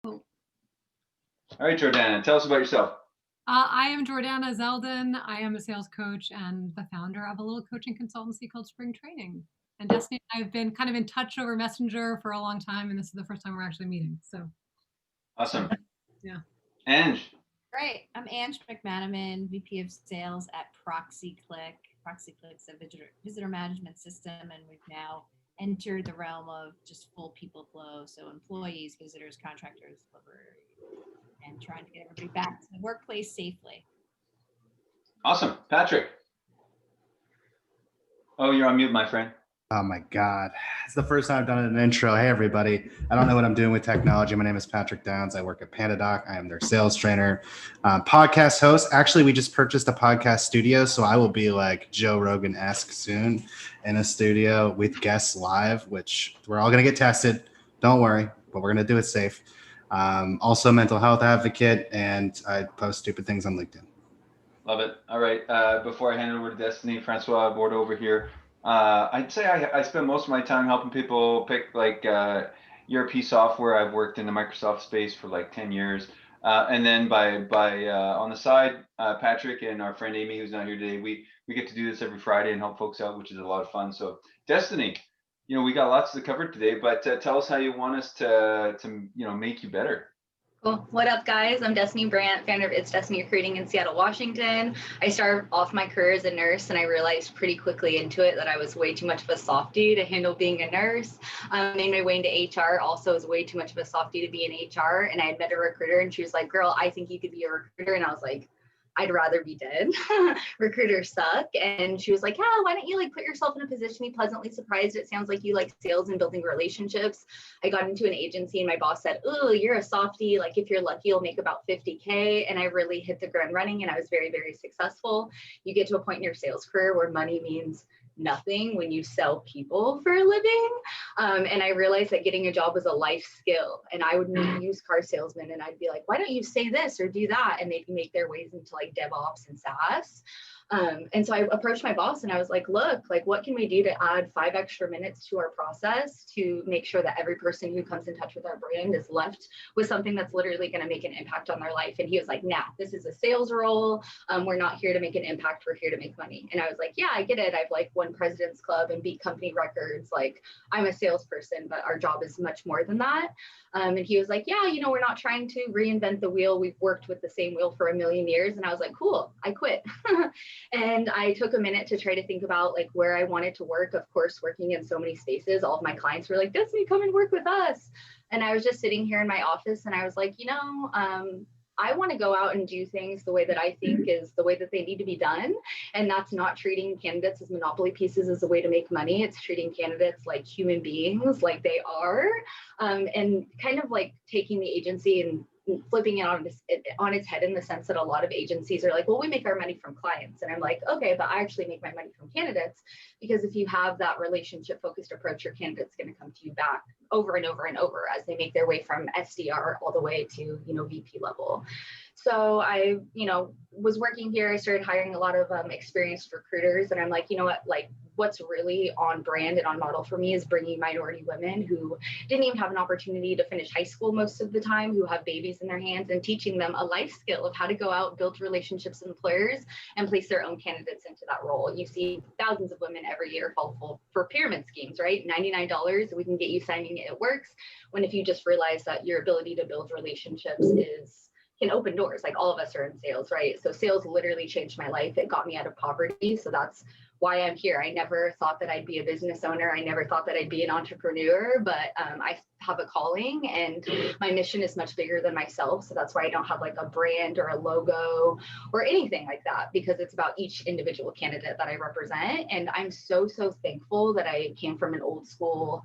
Cool. All right, Jordana, tell us about yourself. I am Jordana Zeldin. I am a sales coach and the founder of a little coaching consultancy called Spring Training. And Destiny and I have been kind of in touch over Messenger for a long time, and this is the first time we're actually meeting. So Awesome. yeah. Ange. Great. I'm Ang McManamon, VP of Sales at ProxyClick. ProxyClick's a visitor management system, and we've now entered the realm of just full people flow. So employees, visitors, contractors, delivery, and trying to get everybody back to the workplace safely. Awesome. Patrick. Oh, you're on mute, my friend. Oh my God. It's the first time I've done an intro. Hey, everybody. I don't know what I'm doing with technology. My name is Patrick Downs. I work at PandaDoc. I am their sales trainer, podcast host. Actually, we just purchased a podcast studio, so I will be like Joe Rogan-esque soon in a studio with guests live, which we're all going to get tested. Don't worry, but we're going to do it safe. Also, mental health advocate, and I post stupid things on LinkedIn. Love it. All right. Before I hand it over to Destiny, Francois Bourdeau over here. I'd say I spend most of my time helping people pick like ERP software. I've worked in the Microsoft space for like 10 years. And then by on the side, Patrick and our friend Amy, who's not here today, we get to do this every Friday and help folks out, which is a lot of fun. So Destiny, we got lots to cover today, but tell us how you want us to make you better. Cool. What up, guys? I'm Destiny Brandt, founder of It's Destiny Recruiting in Seattle, Washington. I started off my career as a nurse, and I realized pretty quickly into it that I was way too much of a softie to handle being a nurse. I made my way into HR, also was way too much of a softie to be in HR. And I had met a recruiter, and she was like, "Girl, I think you could be a recruiter." And I was like, I'd rather be dead. Recruiters suck. And she was like, yeah, why don't you like put yourself in a position to be pleasantly surprised? It sounds like you like sales and building relationships. I got into an agency and my boss said, oh, you're a softie. Like if you're lucky, you'll make about 50K. And I really hit the ground running and I was very, very successful. You get to a point in your sales career where money means nothing when you sell people for a living. And I realized that getting a job was a life skill. And I would meet used car salesmen and I'd be like, why don't you say this or do that? And they'd make their ways into like DevOps and SaaS. And so I approached my boss and I was like, look, like what can we do to add 5 extra minutes to our process to make sure that every person who comes in touch with our brand is left with something that's literally going to make an impact on their life. And he was like, nah, this is a sales role. We're not here to make an impact. We're here to make money. And I was like, yeah, I get it. I've like won President's Club and beat company records. Like I'm a salesperson, but our job is much more than that. And he was like, yeah, we're not trying to reinvent the wheel. We've worked with the same wheel for a million years. And I was like, cool, I quit. And I took a minute to try to think about like where I wanted to work. Of course, working in so many spaces, all of my clients were like, Destiny, come and work with us. And I was just sitting here in my office and I was like, I want to go out and do things the way that I think is the way that they need to be done. And that's not treating candidates as monopoly pieces as a way to make money. It's treating candidates like human beings, like they are, and kind of like taking the agency and flipping it on its head in the sense that a lot of agencies are like, well, we make our money from clients. And I'm like, okay, but I actually make my money from candidates, because if you have that relationship focused approach, your candidate's going to come to you back over and over and over as they make their way from SDR all the way to, VP level. So I, was working here. I started hiring a lot of experienced recruiters, and I'm like, what's really on brand and on model for me is bringing minority women who didn't even have an opportunity to finish high school most of the time, who have babies in their hands, and teaching them a life skill of how to go out, build relationships with employers, and place their own candidates into that role. You see thousands of women every year fall for pyramid schemes, right? $99, we can get you signing it, it works. When if you just realize that your ability to build relationships can open doors, like all of us are in sales, right? So sales literally changed my life. It got me out of poverty. So that's why I'm here. I never thought that I'd be a business owner. I never thought that I'd be an entrepreneur, but I have a calling and my mission is much bigger than myself. So that's why I don't have like a brand or a logo or anything like that, because it's about each individual candidate that I represent. And I'm so thankful that I came from an old school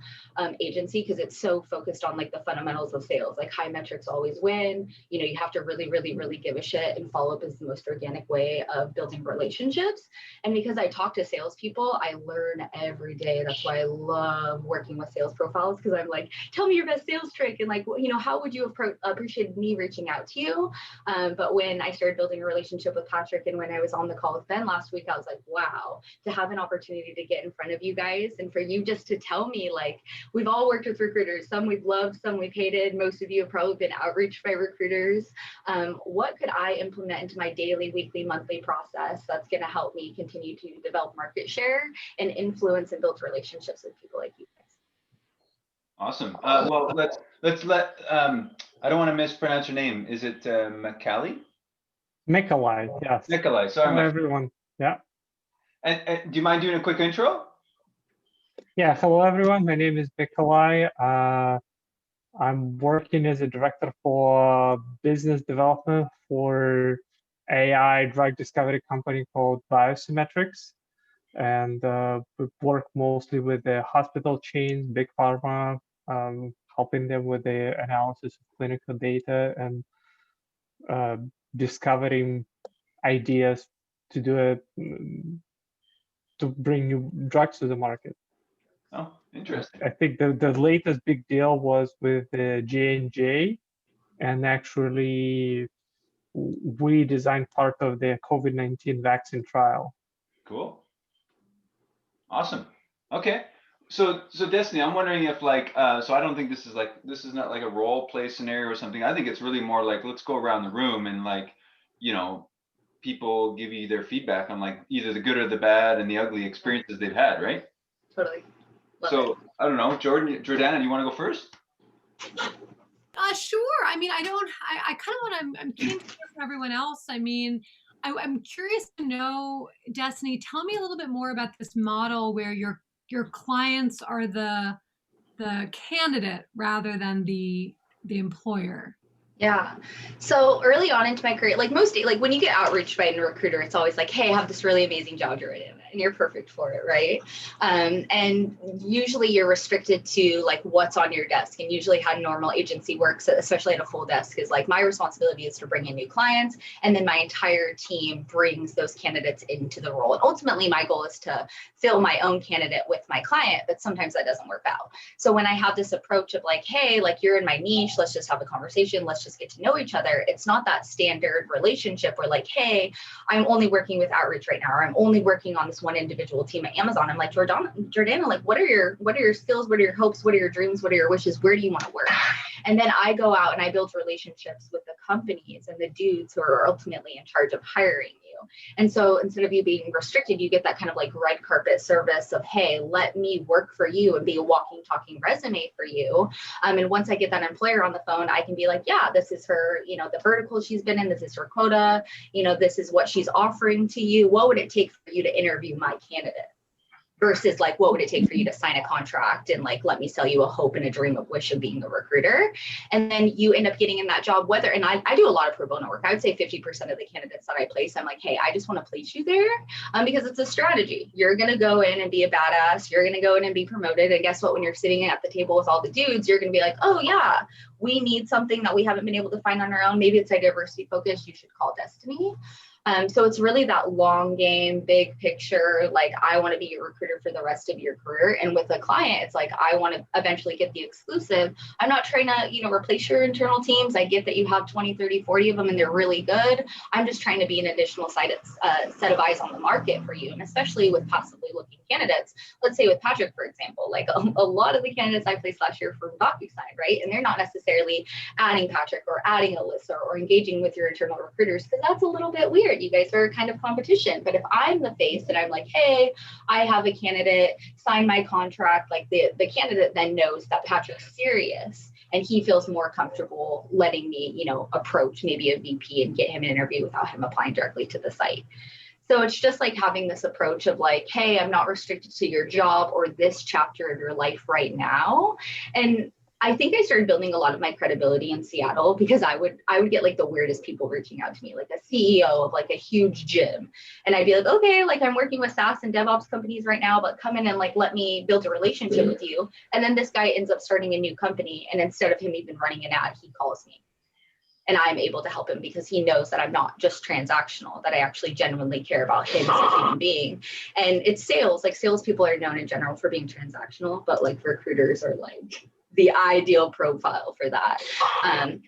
agency, because it's so focused on like the fundamentals of sales, like high metrics always win. You have to really give a shit, and follow up is the most organic way of building relationships. And because I talk to salespeople, I learn every day. That's why I love working with sales profiles, because I'm like, tell tell me your best sales trick, and like, how would you appreciate me reaching out to you? But when I started building a relationship with Patrick, and when I was on the call with Ben last week, I was like, wow, to have an opportunity to get in front of you guys, and for you just to tell me, like, we've all worked with recruiters, some we've loved, some we've hated, most of you have probably been outreached by recruiters. What could I implement into my daily, weekly, monthly process that's going to help me continue to develop market share and influence and build relationships with people like you guys? Awesome. Well, let's let, I don't want to mispronounce your name. Is it Mikalai? Mikalai, yes. Mikalai, sorry. Hello, everyone. Yeah. And do you mind doing a quick intro? Yeah, hello, everyone. My name is Mikalai. I'm working as a director for business development for AI drug discovery company called Biosymmetrics. And we work mostly with the hospital chains, big pharma, helping them with the analysis of clinical data and discovering ideas to do it, to bring new drugs to the market. Oh, interesting. I think the latest big deal was with the J&J, and actually we designed part of the COVID-19 vaccine trial. Cool. Awesome. Okay. So Destiny, I'm wondering if like, so I don't think this is not like a role play scenario or something. I think it's really more like, let's go around the room and like, people give you their feedback on like either the good or the bad and the ugly experiences they've had, right? Totally. So I don't know, Jordana, do you want to go first? Sure. I mean, I kind of I'm keen to hear from everyone else. I mean, I'm curious to know, Destiny, tell me a little bit more about this model where your clients are the candidate rather than the employer. Yeah. So early on into my career, like when you get outreached by a recruiter, it's always like, hey, I have this really amazing job you're in, and you're perfect for it, right? And usually you're restricted to like what's on your desk. And usually how normal agency works, especially at a full desk, is like my responsibility is to bring in new clients, and then my entire team brings those candidates into the role. And ultimately my goal is to fill my own candidate with my client, but sometimes that doesn't work out. So when I have this approach of like, hey, like you're in my niche, let's just have a conversation, let's just get to know each other. It's not that standard relationship where like, hey, I'm only working with outreach right now, or I'm only working on this one individual team at Amazon. I'm like, Jordana, like, what are your skills? What are your hopes? What are your dreams? What are your wishes? Where do you want to work? And then I go out and I build relationships with the companies and the dudes who are ultimately in charge of hiring you. And so instead of you being restricted, you get that kind of like red carpet service of, hey, let me work for you and be a walking, talking resume for you. And once I get that employer on the phone, I can be like, yeah, this is her, the vertical she's been in, this is her quota, this is what she's offering to you. What would it take for you to interview my candidate? Versus like, what would it take for you to sign a contract and like, let me sell you a hope and a dream of wish of being a recruiter. And then you end up getting in that job, and I do a lot of pro bono work. I would say 50% of the candidates that I place, I'm like, hey, I just want to place you there because it's a strategy. You're going to go in and be a badass. You're going to go in and be promoted. And guess what? When you're sitting at the table with all the dudes, you're going to be like, oh yeah, we need something that we haven't been able to find on our own. Maybe it's a diversity focus. You should call Destiny. So it's really that long game, big picture, like I want to be your recruiter for the rest of your career. And with a client, it's like, I want to eventually get the exclusive. I'm not trying to, replace your internal teams. I get that you have 20, 30, 40 of them and they're really good. I'm just trying to be an additional set of eyes on the market for you. And especially with possibly looking candidates, let's say with Patrick, for example, like a lot of the candidates I placed last year from DocuSign, right? And they're not necessarily adding Patrick or adding Alyssa or engaging with your internal recruiters, because that's a little bit weird. You guys are kind of competition. But if I'm the face and I'm like, hey, I have a candidate, sign my contract, like the candidate then knows that Patrick's serious and he feels more comfortable letting me, approach maybe a VP and get him an interview without him applying directly to the site. So it's just like having this approach of like, hey, I'm not restricted to your job or this chapter of your life right now. And I think I started building a lot of my credibility in Seattle because I would get like the weirdest people reaching out to me, like a CEO of like a huge gym. And I'd be like, okay, like I'm working with SaaS and DevOps companies right now, but come in and like, let me build a relationship with you. And then this guy ends up starting a new company. And instead of him even running an ad, he calls me. And I'm able to help him because he knows that I'm not just transactional, that I actually genuinely care about him as a human being. And it's sales, like salespeople are known in general for being transactional, but like recruiters are like the ideal profile for that.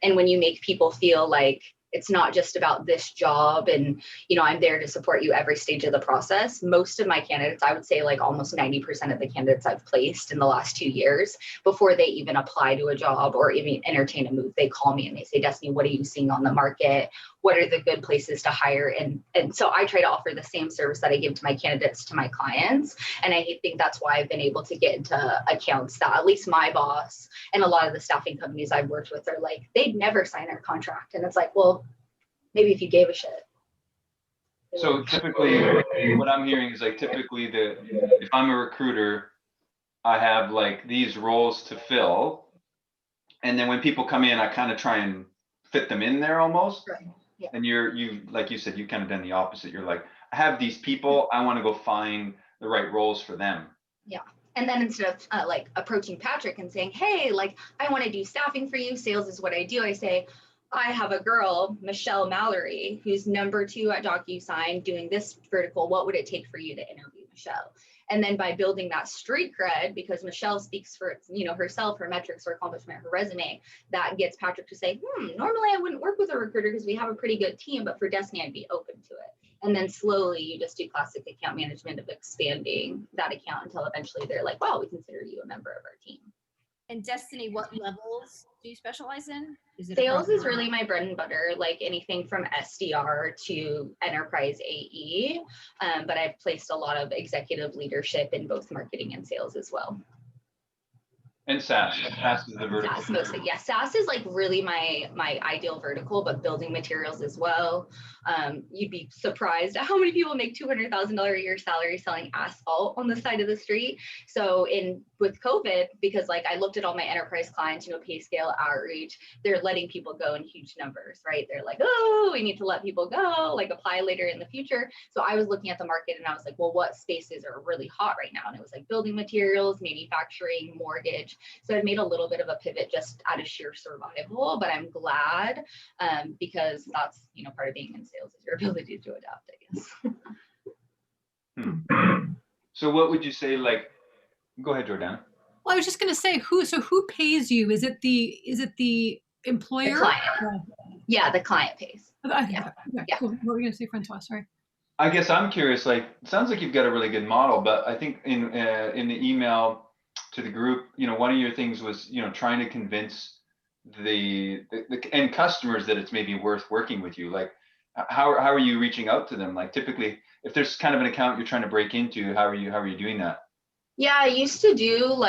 And when you make people feel like it's not just about this job and, I'm there to support you every stage of the process. Most of my candidates, I would say like almost 90% of the candidates I've placed in the last 2 years, before they even apply to a job or even entertain a move, they call me and they say, Destiny, what are you seeing on the market? What are the good places to hire? And so I try to offer the same service that I give to my candidates to my clients. And I think that's why I've been able to get into accounts that at least my boss and a lot of the staffing companies I've worked with are like, they'd never sign their contract. And it's like, well, maybe if you gave a shit. So typically what I'm hearing is like, typically if I'm a recruiter, I have like these roles to fill. And then when people come in, I kind of try and fit them in there almost. Right. Yeah. And you, like you said, you kind of done the opposite. You're like, I have these people, I want to go find the right roles for them. Yeah. And then instead of like approaching Patrick and saying, hey, like, I want to do staffing for you, sales is what I do, I say, I have a girl, Michelle Mallory, who's #2 at DocuSign doing this vertical. What would it take for you to interview Michelle? And then by building that street cred, because Michelle speaks for herself, her metrics, her accomplishment, her resume, that gets Patrick to say, normally I wouldn't work with a recruiter because we have a pretty good team, but for Destiny, I'd be open to it. And then slowly you just do classic account management of expanding that account until eventually they're like, wow, we consider you a member of our team. And Destiny, what levels do you specialize in? Sales is really my bread and butter, like anything from SDR to enterprise AE. But I've placed a lot of executive leadership in both marketing and sales as well. And SaaS is the vertical. SaaS mostly, yeah. SaaS is like really my ideal vertical, but building materials as well. You'd be surprised at how many people make $200,000 a year salary selling asphalt on the side of the street. So with COVID, because like I looked at all my enterprise clients, pay scale, outreach, they're letting people go in huge numbers, right? They're like, oh, we need to let people go, like apply later in the future. So I was looking at the market and I was like, well, what spaces are really hot right now? And it was like building materials, manufacturing, mortgage. So I made a little bit of a pivot just out of sheer survival, but I'm glad because that's, part of being in sales is your ability to adapt, I guess. So what would you say, like, go ahead, Jordana. Well, I was just going to say, who pays you? Is it the employer? The client. Yeah, the client pays. Yeah. Cool. What were you going to say, Francois? Sorry. I guess I'm curious, like, it sounds like you've got a really good model, but I think in the email to the group, one of your things was, trying to convince the end customers that it's maybe worth working with you. Like, how are you reaching out to them? Like, typically, if there's kind of an account you're trying to break into, how are you doing that? Yeah, I used to do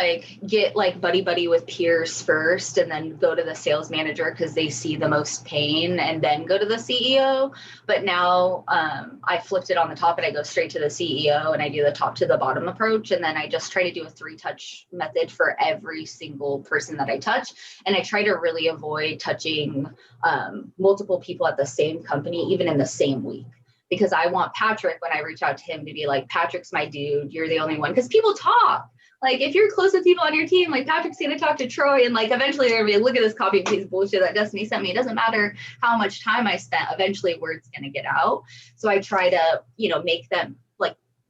get buddy with peers first and then go to the sales manager because they see the most pain and then go to the CEO. But now I flipped it on the top and I go straight to the CEO and I do the top to the bottom approach. And then I just try to do a 3-touch method for every single person that I touch. And I try to really avoid touching multiple people at the same company, even in the same week. Because I want Patrick, when I reach out to him, to be like, Patrick's my dude, you're the only one. Because people talk. Like, if you're close with people on your team, like Patrick's going to talk to Troy and like eventually they're going to be, look at this copy and paste bullshit that Destiny sent me. It doesn't matter how much time I spent. Eventually word's going to get out. So I try to,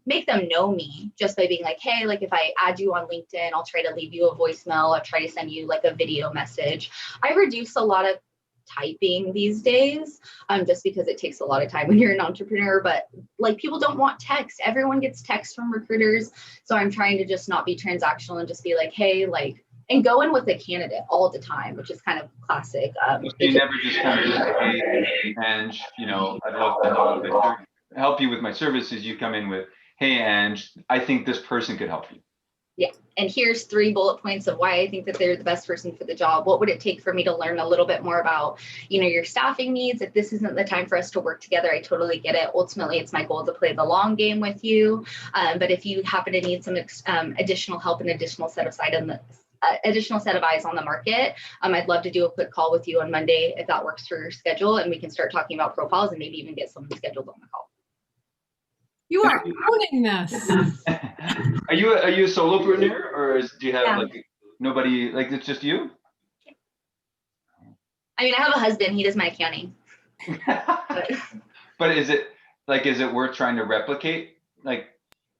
make them know me just by being like, hey, like if I add you on LinkedIn, I'll try to leave you a voicemail. I'll try to send you like a video message. I reduce a lot of typing these days just because it takes a lot of time when you're an entrepreneur, but like people don't want text. Everyone gets text from recruiters. So I'm trying to just not be transactional and just be like, hey, like, and go in with a candidate all the time, which is kind of classic. You never just come in with, hey, Ange, I'd love to help you with my services. You come in with, hey, Ange, I think this person could help you. Yeah. And here's 3 bullet points of why I think that they're the best person for the job. What would it take for me to learn a little bit more about, your staffing needs? If this isn't the time for us to work together, I totally get it. Ultimately, it's my goal to play the long game with you. But if you happen to need some additional help and additional set of eyes on the market, I'd love to do a quick call with you on Monday if that works for your schedule. And we can start talking about profiles and maybe even get someone scheduled on the call. You are owning this. Are you a solopreneur, or do you have like nobody? Like it's just you? I mean, I have a husband. He does my accounting. But is it worth trying to replicate, like,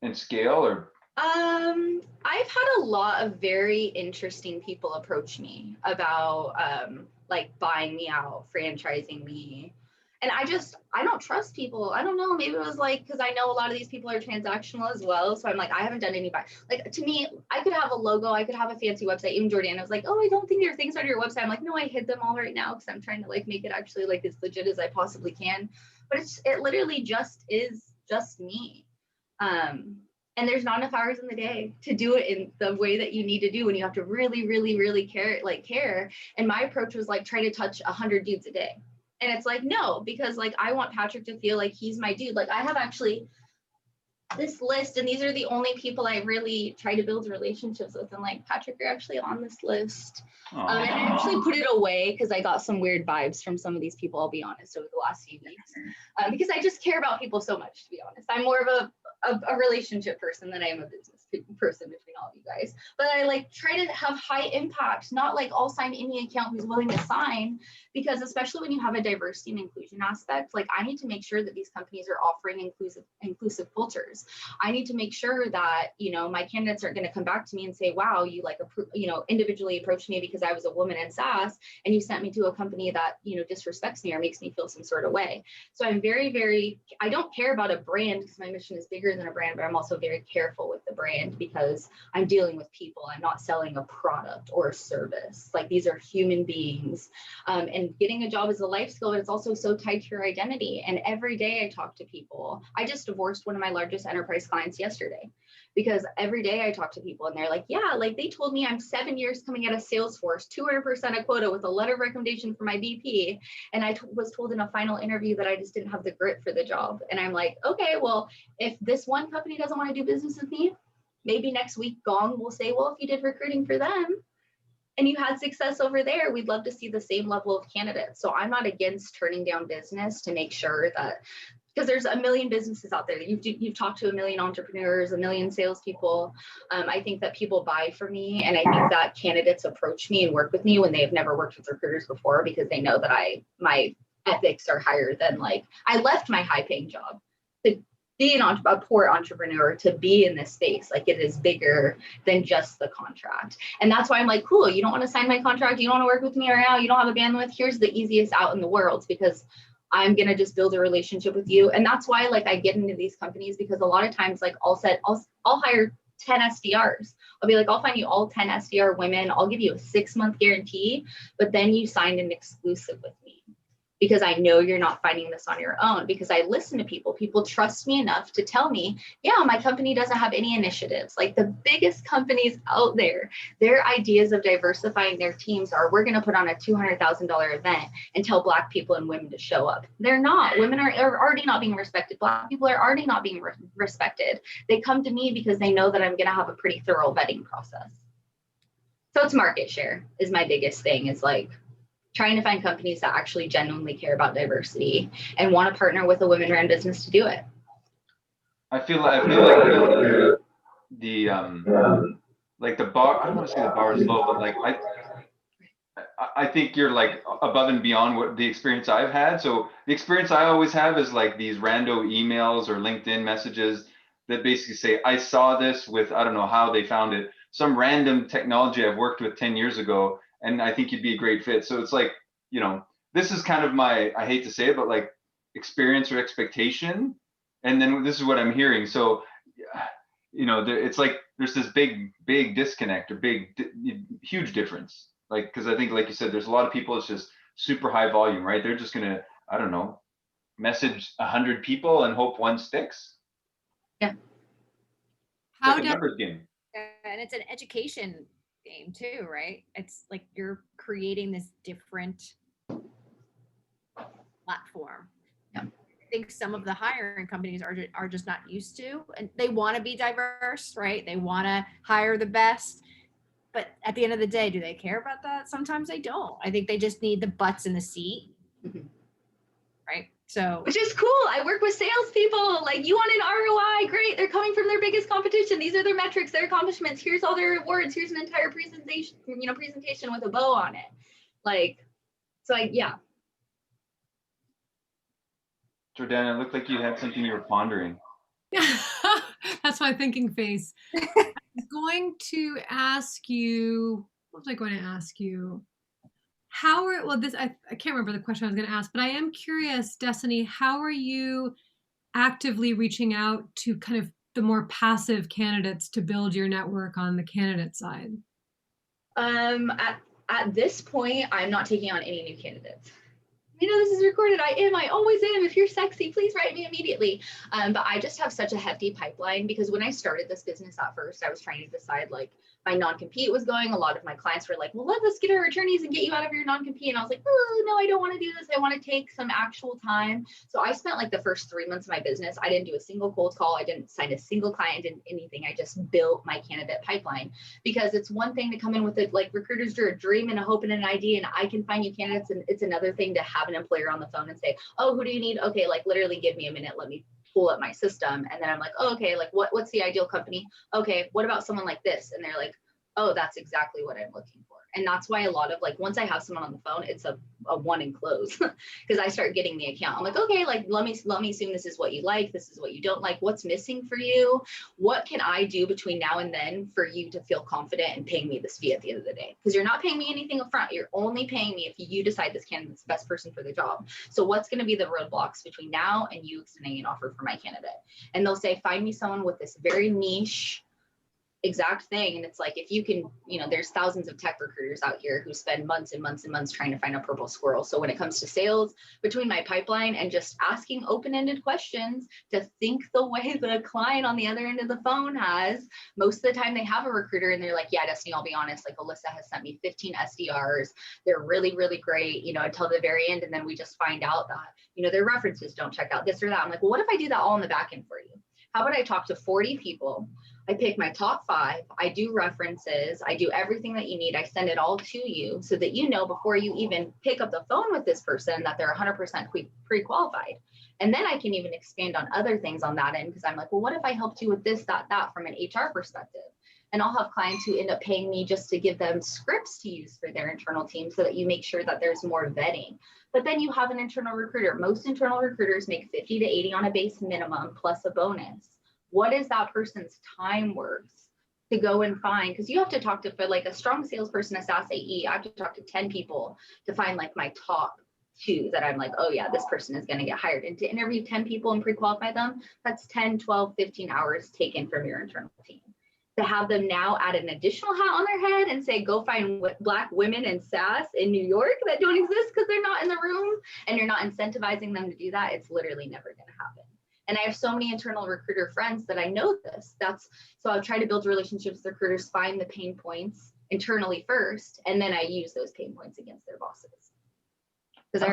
and scale, or I've had a lot of very interesting people approach me about like buying me out, franchising me. And I don't trust people. I don't know. Maybe it was like, because I know a lot of these people are transactional as well. So I'm like, I haven't done any buy. Like to me, I could have a logo, I could have a fancy website. Even Jordana was like, oh, I don't think there are things on your website. I'm like, no, I hid them all right now because I'm trying to like make it actually like as legit as I possibly can. But it literally just is just me. And there's not enough hours in the day to do it in the way that you need to do, and you have to really, really, really care. And my approach was like, try to touch 100 dudes a day. And it's like, no, because like, I want Patrick to feel like he's my dude. Like I have actually this list, and these are the only people I really try to build relationships with. And like, Patrick, you're actually on this list. And I actually put it away because I got some weird vibes from some of these people, I'll be honest, over the last few weeks. Because I just care about people so much, to be honest. I'm more of a relationship person than I am a business person between all of you guys. But I like try to have high impact, not like I'll sign any account who's willing to sign, because especially when you have a diversity and inclusion aspect, like I need to make sure that these companies are offering inclusive cultures. I need to make sure that, you know, my candidates aren't going to come back to me and say, wow, you like, you know, individually approached me because I was a woman in SaaS and you sent me to a company that, you know, disrespects me or makes me feel some sort of way. So I'm very, I don't care about a brand because my mission is bigger than a brand, but I'm also very careful with the brand because I'm dealing with people. I'm not selling a product or a service. Like these are human beings. And getting a job is a life skill, but it's also so tied to your identity. And every day I talk to people. I just divorced one of my largest enterprise clients yesterday because every day I talk to people and they're like, yeah, like they told me I'm 7 years coming out of Salesforce, 200% a quota with a letter of recommendation from my VP. And I was told in a final interview that I just didn't have the grit for the job. And I'm like, okay, well, if this one company doesn't want to do business with me, maybe next week Gong will say, well, if you did recruiting for them and you had success over there, we'd love to see the same level of candidates. So I'm not against turning down business to make sure that, because there's a million businesses out there. You've talked to a million entrepreneurs, a million salespeople. I think that people buy from me, and I think that candidates approach me and work with me when they have never worked with recruiters before because they know that my ethics are higher than like, I left my high paying job to be a poor entrepreneur, to be in this space. Like it is bigger than just the contract. And that's why I'm like, cool, you don't want to sign my contract, you don't want to work with me right now, you don't have a bandwidth, here's the easiest out in the world because I'm going to just build a relationship with you. And that's why like I get into these companies because a lot of times like I'll hire 10 SDRs. I'll be like, I'll find you all 10 SDR women. I'll give you a 6-month guarantee, but then you signed an exclusive with me because I know you're not finding this on your own, because I listen to people. People trust me enough to tell me, yeah, my company doesn't have any initiatives. Like the biggest companies out there, their ideas of diversifying their teams are, we're going to put on a $200,000 event and tell Black people and women to show up. They're not. Women are already not being respected. Black people are already not being respected. They come to me because they know that I'm going to have a pretty thorough vetting process. So it's market share is my biggest thing, is like, trying to find companies that actually genuinely care about diversity and want to partner with a women-run business to do it. I feel like the like the bar, I don't want to say the bar is low, but like I think you're like above and beyond what the experience I've had. So the experience I always have is like these rando emails or LinkedIn messages that basically say, I saw this with, I don't know how they found it, some random technology I've worked with 10 years ago, and I think you'd be a great fit. So it's like, you know, this is kind of my, I hate to say it, but like experience or expectation. And then this is what I'm hearing. So, you know, it's like there's this big disconnect or huge difference. Like, because I think, like you said, there's a lot of people, it's just super high volume, right? They're just going to, I don't know, message 100 people and hope one sticks. Yeah. It's like a numbers game. And it's an education game too, right? It's like you're creating this different platform. Yeah. I think some of the hiring companies are just not used to, and they want to be diverse, right? They want to hire the best, but at the end of the day, do they care about that? Sometimes they don't. I think they just need the butts in the seat, right? So, which is cool. I work with salespeople. Like, you want an ROI? Great. They're coming from their biggest competition. These are their metrics, their accomplishments. Here's all their awards. Here's an entire presentation with a bow on it. Like, so yeah. Jordana, it looked like you had something you were pondering. That's my thinking face. I was going to ask you, what was I going to ask you? I can't remember the question I was going to ask, but I am curious, Destiny, how are you actively reaching out to kind of the more passive candidates to build your network on the candidate side? At this point, I'm not taking on any new candidates. You know, this is recorded. I always am. If you're sexy, please write me immediately. But I just have such a hefty pipeline because when I started this business at first, I was trying to decide like my non-compete was going. A lot of my clients were like, well, let's get our attorneys and get you out of your non-compete. And I was like, oh, no, I don't want to do this. I want to take some actual time. So I spent like the first 3 months of my business. I didn't do a single cold call. I didn't sign a single client, didn't anything. I just built my candidate pipeline because it's one thing to come in with it. Like recruiters do a dream and a hope and an idea, and I can find you candidates. And it's another thing to have an employer on the phone and say, oh, who do you need? Okay, like literally give me a minute. Let me pull up my system. And then I'm like, oh, okay, like what's the ideal company? Okay, what about someone like this? And they're like, oh, that's exactly what I'm looking for. And that's why a lot of like, once I have someone on the phone, it's a one and close because I start getting the account. I'm like, okay, like, let me assume this is what you like. This is what you don't like. What's missing for you? What can I do between now and then for you to feel confident in paying me this fee at the end of the day? Because you're not paying me anything up front. You're only paying me if you decide this candidate's the best person for the job. So what's going to be the roadblocks between now and you extending an offer for my candidate? And they'll say, find me someone with this very niche exact thing. And it's like, if you can, you know, there's thousands of tech recruiters out here who spend months and months and months trying to find a purple squirrel. So when it comes to sales, between my pipeline and just asking open-ended questions to think the way the client on the other end of the phone has, most of the time they have a recruiter and they're like, yeah, Destiny, I'll be honest, like Alyssa has sent me 15 SDRs. They're really, really great, you know, until the very end. And then we just find out that, you know, their references don't check out, this or that. I'm like, well, what if I do that all in the back end for you? How about I talk to 40 people? I pick my top 5. I do references. I do everything that you need. I send it all to you so that you know before you even pick up the phone with this person that they're 100% pre-qualified. And then I can even expand on other things on that end because I'm like, well, what if I helped you with this, that from an HR perspective? And I'll have clients who end up paying me just to give them scripts to use for their internal team so that you make sure that there's more vetting. But then you have an internal recruiter. Most internal recruiters make 50 to 80 on a base minimum plus a bonus. What is that person's time worth to go and find? Because you have to talk to, for like a strong salesperson, a SaaS AE, I have to talk to 10 people to find like my top 2 that I'm like, oh yeah, this person is going to get hired. And to interview 10 people and pre-qualify them, that's 10, 12, 15 hours taken from your internal team. To have them now add an additional hat on their head and say, go find Black women in SaaS in New York that don't exist because they're not in the room, and you're not incentivizing them to do that, it's literally never going to happen. And I have so many internal recruiter friends that I know this. So I'll try to build relationships with recruiters, find the pain points internally first, and then I use those pain points against their bosses. Because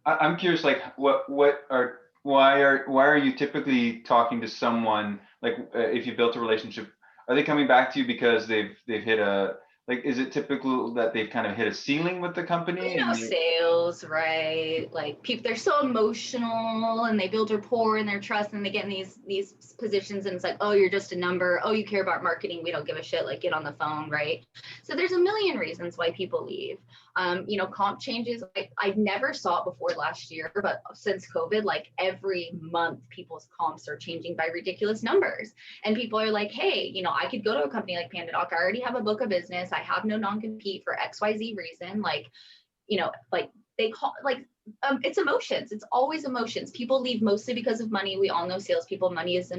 I'm curious, like why are you typically talking to someone like if you built a relationship? Are they coming back to you because they've hit a, like, is it typical that they've kind of hit a ceiling with the company? You know, sales, right? Like people, they're so emotional and they build rapport and their trust, and they get in these positions and it's like, oh, you're just a number. Oh, you care about marketing. We don't give a shit. Like, get on the phone, right? So there's a million reasons why people leave. You know, comp changes. I never saw it before last year, but since COVID, like every month, people's comps are changing by ridiculous numbers. And people are like, hey, you know, I could go to a company like PandaDoc. I already have a book of business. I have no non-compete for XYZ reason. Like, you know, like they call, like, it's emotions. It's always emotions. People leave mostly because of money. We all know salespeople, money is the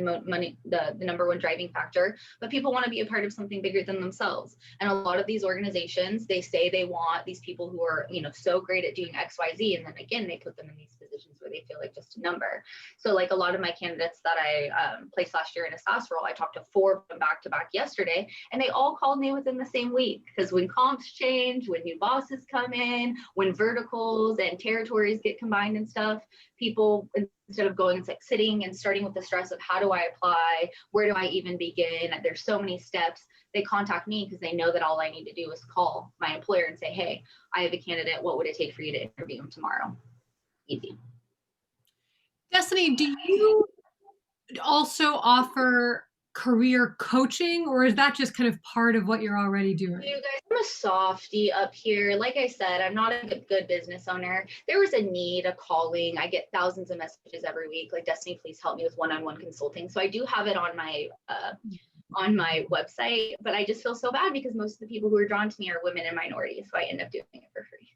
number one driving factor, but people want to be a part of something bigger than themselves. And a lot of these organizations, they say they want these people who are, you know, so great at doing X, Y, Z. And then again, they put them in these positions where they feel like just a number. So like a lot of my candidates that I placed last year in a SaaS role, I talked to 4 of them back to back yesterday, and they all called me within the same week. Because when comps change, when new bosses come in, when verticals and territories get combined and stuff, people, instead of going and like sitting and starting with the stress of how do I apply, where do I even begin, there's so many steps, they contact me because they know that all I need to do is call my employer and say, hey, I have a candidate, what would it take for you to interview him tomorrow? Easy. Destiny, do you also offer career coaching, or is that just kind of part of what you're already doing? You guys, I'm a softie up here. Like I said, I'm not a good business owner. There was a need, a calling. I get thousands of messages every week. Like, Destiny, please help me with one-on-one consulting. So I do have it on my website, but I just feel so bad because most of the people who are drawn to me are women and minorities. So I end up doing it for free.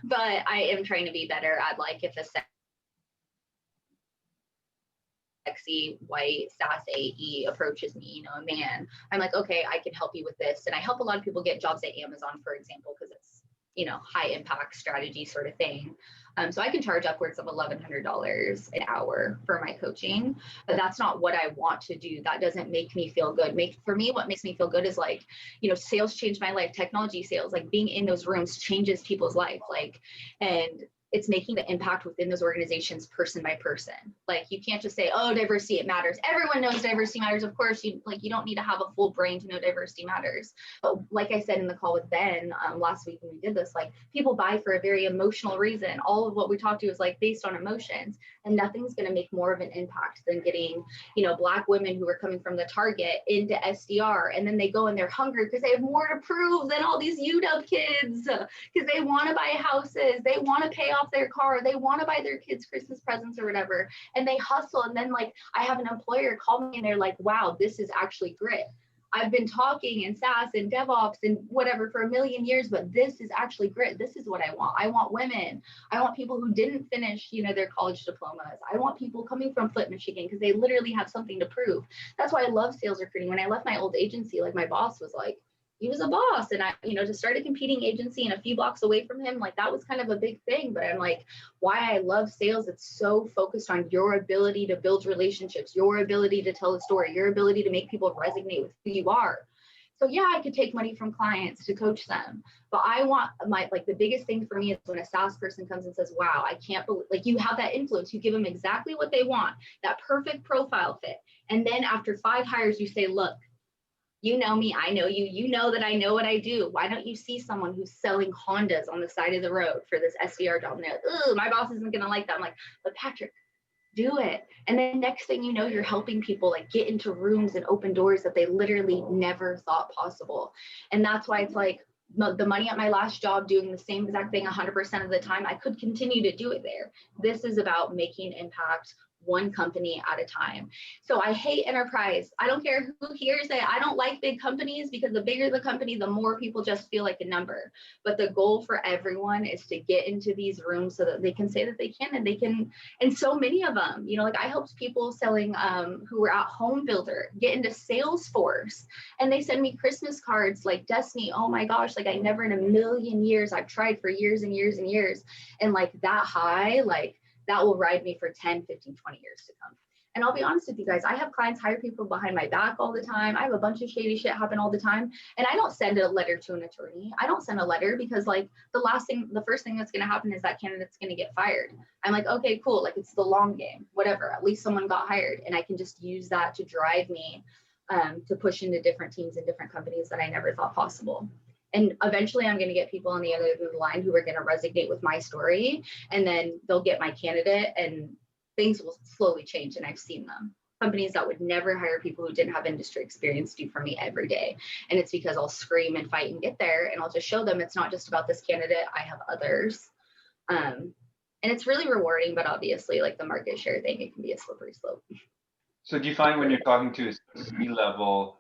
But I am trying to be better at, like, if a sexy white SaaS AE approaches me, you know, a man, I'm like, okay, I can help you with this. And I help a lot of people get jobs at Amazon, for example, because it's, you know, high impact strategy sort of thing. So I can charge upwards of $1,100 an hour for my coaching, but that's not what I want to do. That doesn't make me feel good. For me, what makes me feel good is, like, you know, sales changed my life, technology sales, like being in those rooms changes people's life. Like, and it's making the impact within those organizations person by person. Like, you can't just say, oh, diversity, it matters. Everyone knows diversity matters. Of course, you don't need to have a full brain to know diversity matters. But like I said in the call with Ben last week when we did this, like, people buy for a very emotional reason. All of what we talked to is, like, based on emotions, and nothing's going to make more of an impact than getting, you know, Black women who are coming from the target into SDR, and then they go and they're hungry because they have more to prove than all these UW kids, because they want to buy houses, they want to pay off their car, they want to buy their kids Christmas presents or whatever, and they hustle. And then, like, I have an employer call me and they're like, wow, this is actually grit. I've been talking in SaaS and DevOps and whatever for a million years, but this is actually grit. This is what I want. I want women. I want people who didn't finish, you know, their college diplomas. I want people coming from Flint, Michigan, because they literally have something to prove. That's why I love sales recruiting. When I left my old agency, like, my boss was like, he was a boss, and I, you know, to start a competing agency and a few blocks away from him, like, that was kind of a big thing. But I'm like, why I love sales, it's so focused on your ability to build relationships, your ability to tell a story, your ability to make people resonate with who you are. So yeah, I could take money from clients to coach them, but I want the biggest thing for me is when a SaaS person comes and says, wow, I can't believe, like, you have that influence, you give them exactly what they want, that perfect profile fit. And then after 5 hires, you say, look, you know me, I know you, you know that I know what I do. Why don't you see someone who's selling Hondas on the side of the road for this SDR job? And they're like, ooh, my boss isn't gonna like that. I'm like, but Patrick, do it. And then next thing you know, you're helping people, like, get into rooms and open doors that they literally never thought possible. And that's why it's like, the money at my last job doing the same exact thing 100% of the time, I could continue to do it there. This is about making impact one company at a time. So I hate enterprise. I don't care who hears it. I don't like big companies, because the bigger the company, the more people just feel like a number. But the goal for everyone is to get into these rooms so that they can say that they can, and they can. And so many of them, you know, like, I helped people selling who were at Home Builder get into Salesforce, and they send me Christmas cards like, Destiny, oh my gosh, like, I never in a million years, I've tried for years and years and years. And, like, that high, like, that will ride me for 10, 15, 20 years to come. And I'll be honest with you guys, I have clients hire people behind my back all the time. I have a bunch of shady shit happen all the time. And I don't send a letter to an attorney. I don't send a letter because, like, the first thing that's going to happen is that candidate's going to get fired. I'm like, okay, cool. Like, it's the long game, whatever. At least someone got hired. And I can just use that to drive me to push into different teams and different companies that I never thought possible. And eventually I'm going to get people on the other end of the line who are going to resonate with my story, and then they'll get my candidate, and things will slowly change. And I've seen them. Companies that would never hire people who didn't have industry experience do for me every day. And it's because I'll scream and fight and get there, and I'll just show them it's not just about this candidate. I have others. And it's really rewarding, but obviously, like, the market share thing, it can be a slippery slope. So do you find when you're talking to a C-level,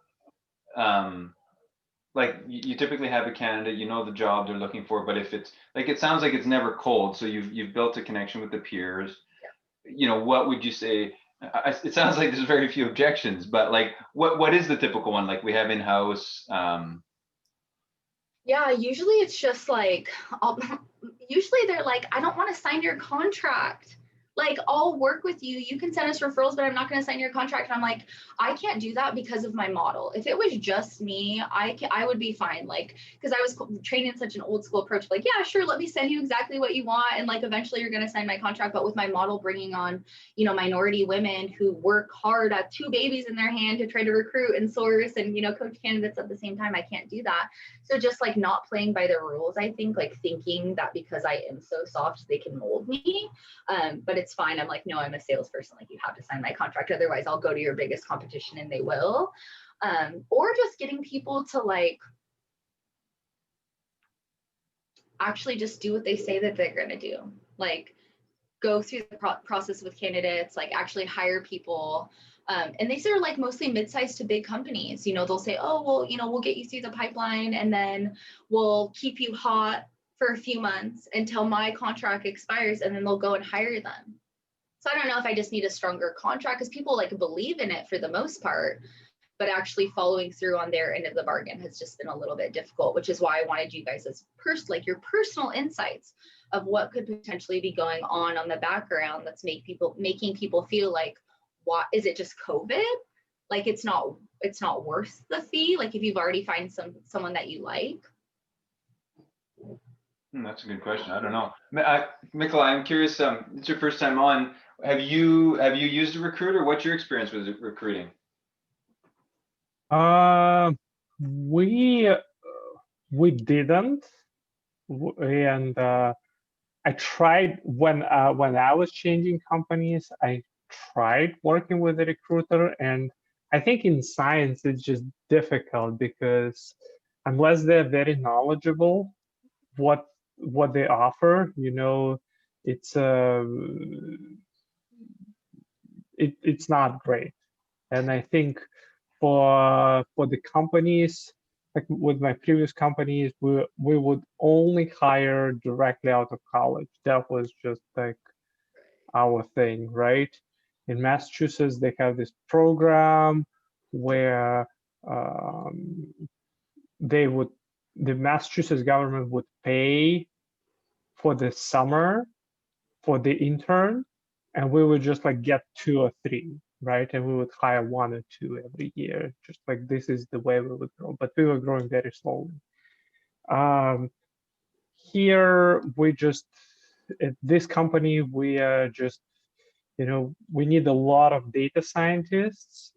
like, you typically have a candidate, you know the job they're looking for, but if it's like, it sounds like it's never cold, so you've built a connection with the peers. Yeah. You know, what would you say? It sounds like there's very few objections, but, like, what is the typical one, like, we have in-house? Yeah, usually it's just like, usually they're like, I don't want to sign your contract. Like, I'll work with you. You can send us referrals, but I'm not going to sign your contract. And I'm like, I can't do that because of my model. If it was just me, I would be fine. Like, because I was trained in such an old school approach. Like, yeah, sure, let me send you exactly what you want. And, like, eventually you're going to sign my contract. But with my model bringing on, you know, minority women who work hard at 2 babies in their hand to try to recruit and source and, you know, coach candidates at the same time, I can't do that. So just, like, not playing by the rules, I think, like, thinking that because I am so soft, they can mold me. But it's it's fine. I'm like, no, I'm a salesperson. Like, you have to sign my contract. Otherwise I'll go to your biggest competition, and they will. Or just getting people to like actually just do what they say that they're going to do. Like, go through the process with candidates, like actually hire people. And these are like mostly mid-sized to big companies. You know, they'll say, oh, well, you know, we'll get you through the pipeline, and then we'll keep you hot for a few months until my contract expires, and then they'll go and hire them. So I don't know if I just need a stronger contract, because people like believe in it for the most part, but actually following through on their end of the bargain has just been a little bit difficult, which is why I wanted you guys as like your personal insights of what could potentially be going on the background that's making people feel like, what is it, just COVID? Like it's not worth the fee. Like if you've already found someone that you like. That's a good question. I don't know. Mikalai, I'm curious. It's your first time on. Have you used a recruiter? What's your experience with recruiting? We didn't, and I tried when I was changing companies. I tried working with a recruiter, and I think in science it's just difficult because unless they're very knowledgeable what they offer, you know, it's not great. And I think for the companies, like with my previous companies, we would only hire directly out of college. That was just like our thing, right? In Massachusetts, they have this program where the Massachusetts government would pay for the summer for the intern, and we would just like get 2 or 3, right? And we would hire 1 or 2 every year. Just like this is the way we would grow, but we were growing very slowly. Here, at this company, we are just, you know, we need a lot of data scientists,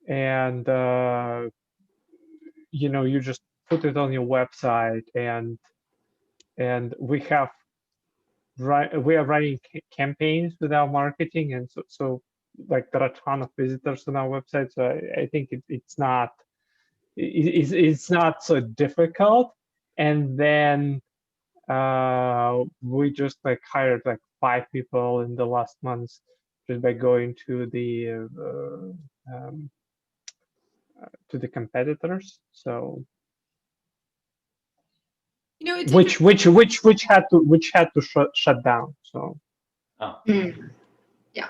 and you know, you just put it on your website, and we are running campaigns with our marketing, and so like there are a ton of visitors on our website. So I think it's not so difficult. And then we just like hired like 5 people in the last months just by going to the competitors. So You know, it's which had to shut down. So Yeah.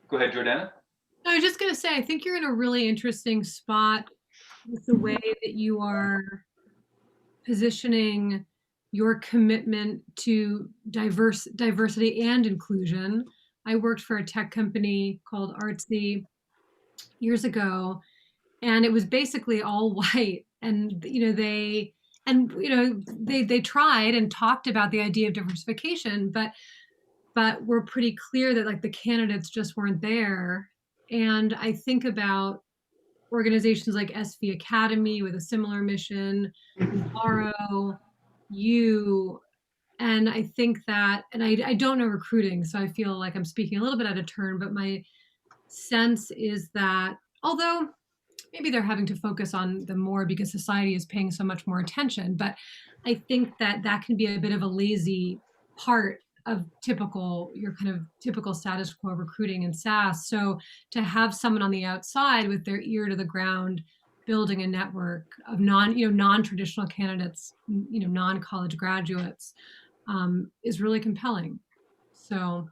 Go ahead, Jordana. I was just going to say, I think you're in a really interesting spot with the way that you are positioning your commitment to diversity and inclusion. I worked for a tech company called Artsy years ago, and it was basically all white. And you know, they tried and talked about the idea of diversification, but we're pretty clear that like the candidates just weren't there. And I think about organizations like SV Academy with a similar mission, Borrow, you, and I think that, and I don't know recruiting, so I feel like I'm speaking a little bit out of turn, but my sense is that although maybe they're having to focus on them more because society is paying so much more attention, but I think that can be a bit of a lazy part of your kind of typical status quo recruiting in SaaS. So to have someone on the outside with their ear to the ground, building a network of non-traditional candidates, non-college graduates, is really compelling. So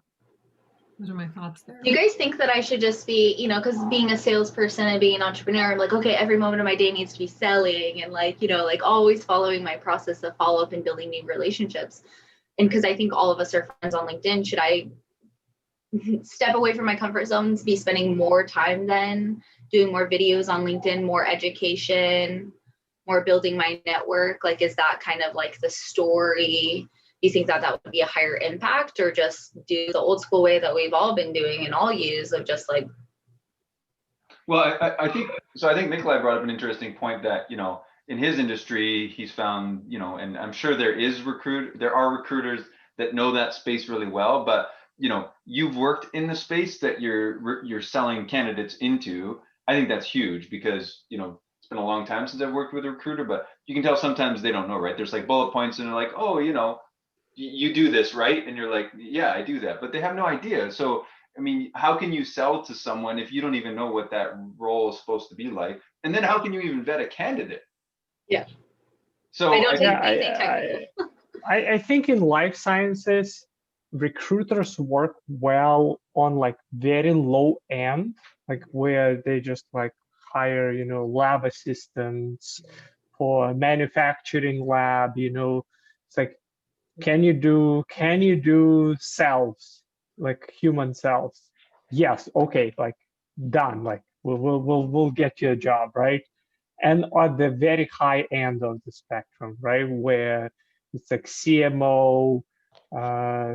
those are my thoughts there. Do you guys think that I should just be, you know, because being a salesperson and being an entrepreneur, I'm like, okay, every moment of my day needs to be selling, and like, you know, like always following my process of follow-up and building new relationships. And because I think all of us are friends on LinkedIn, should I step away from my comfort zones, be spending more time then doing more videos on LinkedIn, more education, more building my network? Like, is that kind of like the story? Do you think that would be a higher impact, or just do the old school way that we've all been doing and all use of just like? Well, I think Mikalai brought up an interesting point that, you know, in his industry, he's found, you know, and I'm sure there are recruiters that know that space really well, but you've worked in the space that you're selling candidates into. I think that's huge because, it's been a long time since I've worked with a recruiter, but you can tell sometimes they don't know, right? There's like bullet points and they're like, oh, you do this, right? And you're like, yeah, I do that, but they have no idea. So, I mean, how can you sell to someone if you don't even know what that role is supposed to be like? And then how can you even vet a candidate? Yeah. So I don't take Yeah, anything technical. I think in life sciences, recruiters work well on like very low end, like where they just like hire, lab assistants for manufacturing lab, it's like, can you do cells, like human cells? Yes, okay, like done, like we'll get you a job, right? And at the very high end of the spectrum, right, where it's like CMO,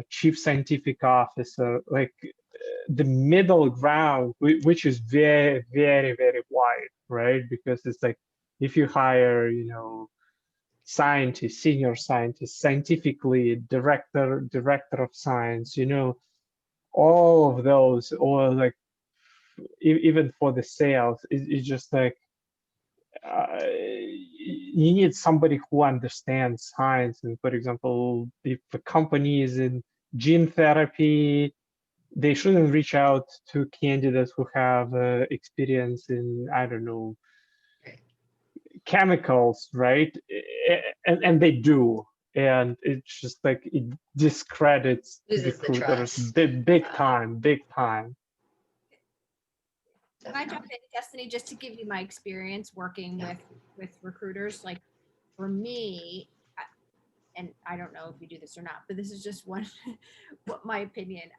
chief scientific officer, like the middle ground, which is very, very, very wide, right? Because it's like if you hire, scientist, senior scientist, scientific lead, director of science, all of those, or like even for the sales, it's just like you need somebody who understands science. And for example, if a company is in gene therapy, they shouldn't reach out to candidates who have experience in, I don't know, chemicals, right? And they do. And it's just like it discredits Loses the recruiters trust. big time. Can I jump in, Destiny, just to give you my experience working with recruiters? Like for me, and I don't know if you do this or not, but this is just what my opinion.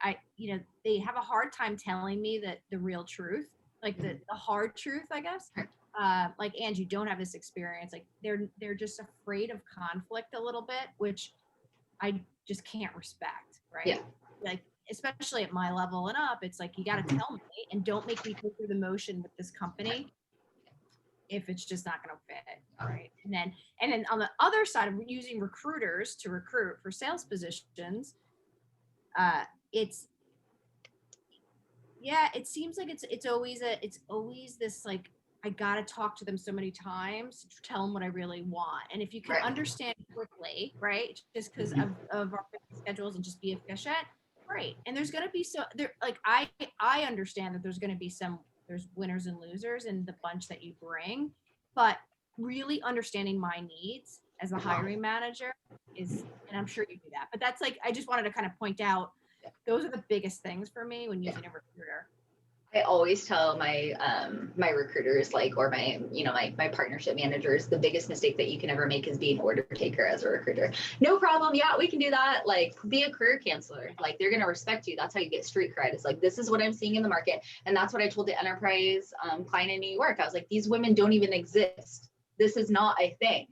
They have a hard time telling me that the real truth, like the hard truth, I guess. Like, and you don't have this experience. Like they're just afraid of conflict a little bit, which I just can't respect, right? Yeah. Like, especially at my level and up, it's like, you got to tell me and don't make me go through the motion with this company if it's just not going to fit, right? And then on the other side of using recruiters to recruit for sales positions, it seems like it's always this like, I got to talk to them so many times to tell them what I really want. And if you can understand quickly, right, just because of our schedules and just be efficient, great. And there's going to be I understand that there's going to be there's winners and losers in the bunch that you bring, but really understanding my needs as a hiring manager and I'm sure you do that, but that's like, I just wanted to kind of point out, those are the biggest things for me when using a recruiter. I always tell my my recruiters, or my my partnership managers, the biggest mistake that you can ever make is be an order taker as a recruiter. No problem. Yeah, we can do that. Like, be a career counselor. Like, they're going to respect you. That's how you get street cred. It's like, this is what I'm seeing in the market. And that's what I told the enterprise client in New York. I was like, these women don't even exist. This is not a thing.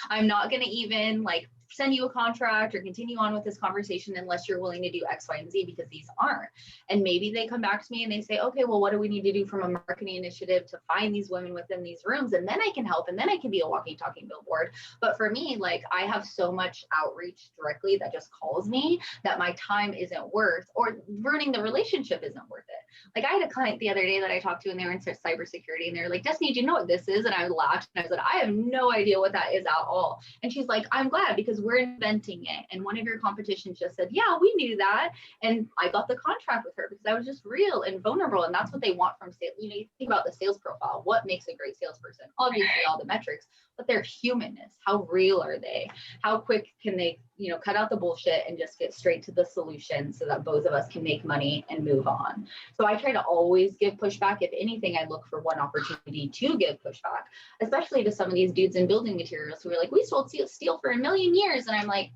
I'm not going to even send you a contract or continue on with this conversation unless you're willing to do X, Y, and Z, because these aren't. And maybe they come back to me and they say, okay, well, what do we need to do from a marketing initiative to find these women within these rooms? And then I can help, and then I can be a walking, talking billboard. But for me, I have so much outreach directly that just calls me that my time isn't worth, or ruining the relationship isn't worth it. I had a client the other day that I talked to, and they were in cybersecurity, and they're like, Destiny, do you know what this is? And I laughed, and I said, I have no idea what that is at all. And she's like, I'm glad, because we're inventing it. And one of your competitions just said, yeah, we knew that. And I got the contract with her because I was just real and vulnerable. And that's what they want from sales. You think about the sales profile. What makes a great salesperson? Obviously, all the metrics, but their humanness. How real are they? How quick can they, cut out the bullshit and just get straight to the solution so that both of us can make money and move on? So I try to always give pushback. If anything, I look for one opportunity to give pushback, especially to some of these dudes in building materials who are like, we sold steel for 1 million years. And I'm like,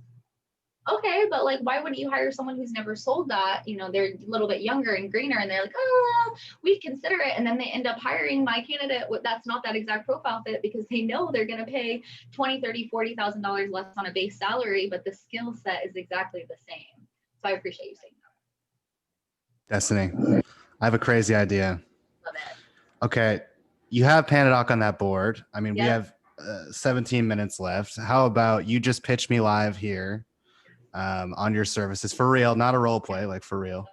okay, but why wouldn't you hire someone who's never sold that? They're a little bit younger and greener, and they're like, oh, we'd consider it. And then they end up hiring my candidate that's not that exact profile fit, because they know they're going to pay $20,000, $30,000, $40,000 less on a base salary, but the skill set is exactly the same. So I appreciate you saying that. Destiny, I have a crazy idea. Love it. Okay, you have Panadoc on that board. I mean, Yeah. we have 17 minutes left. How about you just pitch me live here? on your services for real, not a role play, like for real.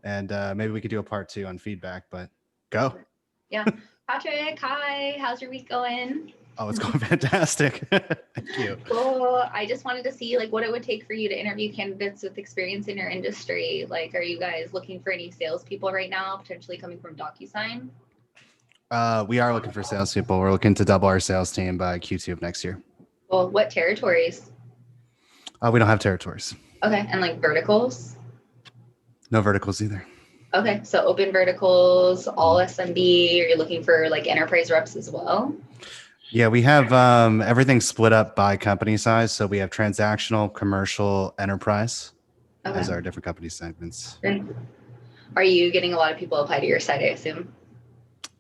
And maybe we could do a part 2 on feedback, but go. Yeah. Patrick, hi. How's your week going? Oh, it's going fantastic. Thank you. Cool. I just wanted to see like what it would take for you to interview candidates with experience in your industry. Like, are you guys looking for any salespeople right now, potentially coming from DocuSign? We are looking for salespeople. We're looking to double our sales team by Q2 of next year. Well, what territories? We don't have territories. Okay. And like verticals? No verticals either. Okay. So open verticals, all SMB. Are you looking for like enterprise reps as well? Yeah, we have everything split up by company size. So we have transactional, commercial, enterprise. Okay. Those are our different company segments. Great. Are you getting a lot of people apply to your site, I assume?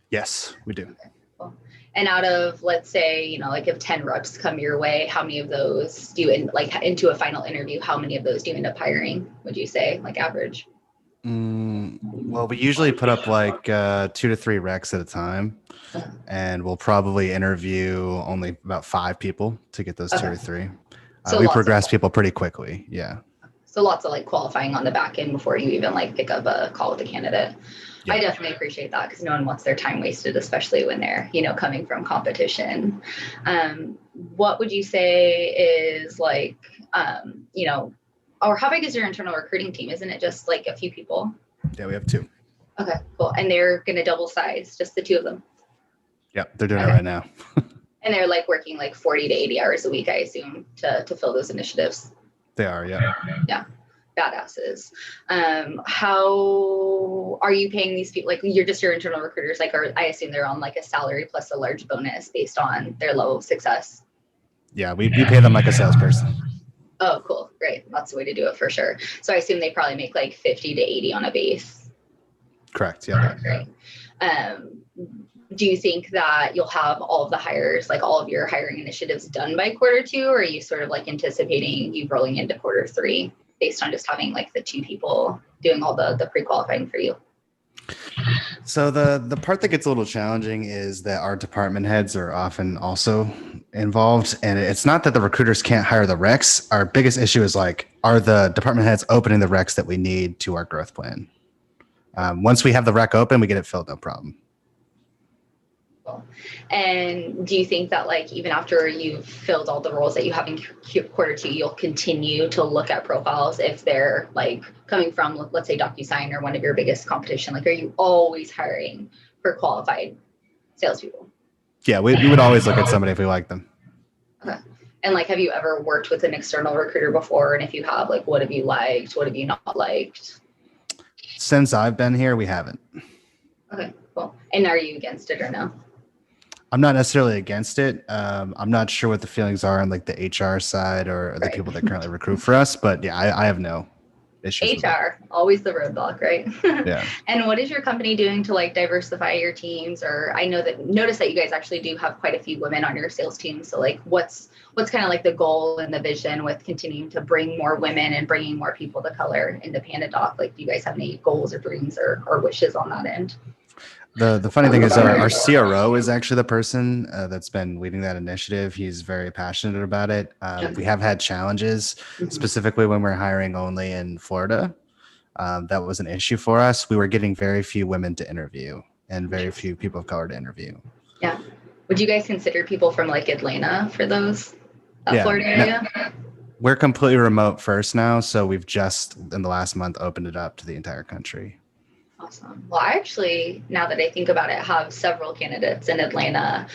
Yes, we do. Okay, cool. And out of, let's say, you know, like if 10 reps come your way, how many of those do you into a final interview? How many of those do you end up hiring? Would you say, like average? Well, we usually put up like 2 to 3 recs at a time, and we'll probably interview only about 5 people to get those 2 or 3. So we progress people pretty quickly. Yeah. So lots of like qualifying on the back end before you even like pick up a call with a candidate. Yeah. I definitely appreciate that because no one wants their time wasted, especially when they're, you know, coming from competition. What would you say is like, you know, or how big is your internal recruiting team? Isn't it just like a few people? Yeah, we have 2. Okay, cool. And they're going to double size, just the 2 of them? Yeah, they're doing it right now. And they're like working like 40 to 80 hours a week, I assume, to fill those initiatives. They are, yeah. Yeah, badasses. How are you paying these people? Like you're just your internal recruiters, like, or I assume they're on like a salary plus a large bonus based on their level of success. Yeah, we pay them like a salesperson. Oh, cool. Great. That's the way to do it for sure. So I assume they probably make like 50 to 80 on a base. Correct. Yeah. Okay, great. Do you think that you'll have all of the hires, like all of your hiring initiatives done by quarter 2, or are you sort of like anticipating you rolling into quarter 3 based on just having like the 2 people doing all the pre-qualifying for you? So the part that gets a little challenging is that our department heads are often also involved, and it's not that the recruiters can't hire the recs. Our biggest issue is like, are the department heads opening the recs that we need to our growth plan? Once we have the rec open, we get it filled, no problem. And do you think that like even after you've filled all the roles that you have in quarter 2, you'll continue to look at profiles if they're like coming from, let's say, DocuSign or one of your biggest competition? Like, are you always hiring for qualified salespeople? Yeah, we would always look at somebody if we like them. Okay. And like, have you ever worked with an external recruiter before? And if you have, like, what have you liked? What have you not liked? Since I've been here, we haven't. Okay, cool. And are you against it or no? I'm not necessarily against it. I'm not sure what the feelings are on like the HR side or the people that currently recruit for us, but yeah, I have no issues. HR, always the roadblock, right? Yeah. And what is your company doing to like diversify your teams? Or I notice that you guys actually do have quite a few women on your sales team. So like what's kind of like the goal and the vision with continuing to bring more women and bringing more people of color into PandaDoc? Like, do you guys have any goals or dreams or wishes on that end? The funny thing is our CRO is actually the person that's been leading that initiative. He's very passionate about it. We have had challenges, specifically when we're hiring only in Florida. That was an issue for us. We were getting very few women to interview and very few people of color to interview. Yeah. Would you guys consider people from like Atlanta for those Florida area? No, we're completely remote first now. So we've just in the last month opened it up to the entire country. Awesome. Well, I actually, now that I think about it, have several candidates in Atlanta